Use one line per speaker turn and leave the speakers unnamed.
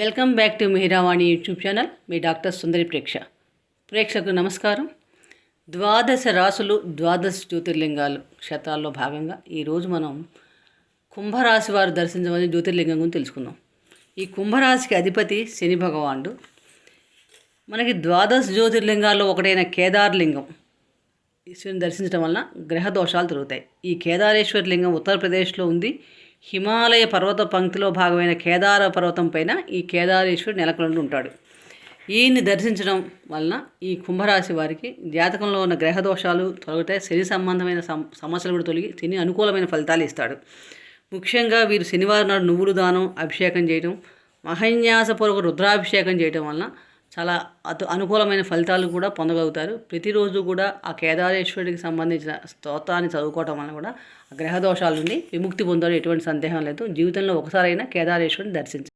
Welcome back to Mihiravani YouTube channel. మీ doctor Sundari ప్రేక్షకులకు నమస్కారం. ద్వాదశ రాసులు, ద్వాదశ జ్యోతిర్లింగాలు క్షేత్రాల్లో భాగంగా ఈరోజు మనం కుంభరాశి వారు దర్శించవలసిన జ్యోతిర్లింగం గురించి తెలుసుకుందాం. ఈ కుంభరాశికి అధిపతి శని భగవానుడు. మనకి ద్వాదశ జ్యోతిర్లింగాల్లో ఒకటైన కేదార్లింగం ఈశ్వరుని దర్శించడం వలన గ్రహ దోషాలు తొలుగుతాయి. ఈ కేదారేశ్వర లింగం ఉత్తరప్రదేశ్లో ఉంది. హిమాలయ పర్వత పంక్తిలో భాగమైన కేదార పర్వతం పైన ఈ కేదారేశ్వరుడు నెలకొండి ఉంటాడు. ఈయన్ని దర్శించడం వలన ఈ కుంభరాశి వారికి జాతకంలో ఉన్న గ్రహ దోషాలు తొలగుతాయి. శని సంబంధమైన సమస్యలు కూడా తొలగి శని అనుకూలమైన ఫలితాలు ఇస్తాడు. ముఖ్యంగా వీరు శనివారం నాడు నువ్వులు దానం, అభిషేకం చేయడం, మహన్యాసపూర్వక రుద్రాభిషేకం చేయడం వలన చాలా అనుకూలమైన ఫలితాలు కూడా పొందగలుగుతారు. ప్రతిరోజు కూడా ఆ కేదారేశ్వరుడికి సంబంధించిన స్తోత్రాన్ని చదువుకోవటం వలన కూడా ఆ గ్రహ దోషాల నుండి విముక్తి పొందడం ఎటువంటి సందేహం లేదు. జీవితంలో ఒకసారైనా కేదారేశ్వరుని దర్శించాలి.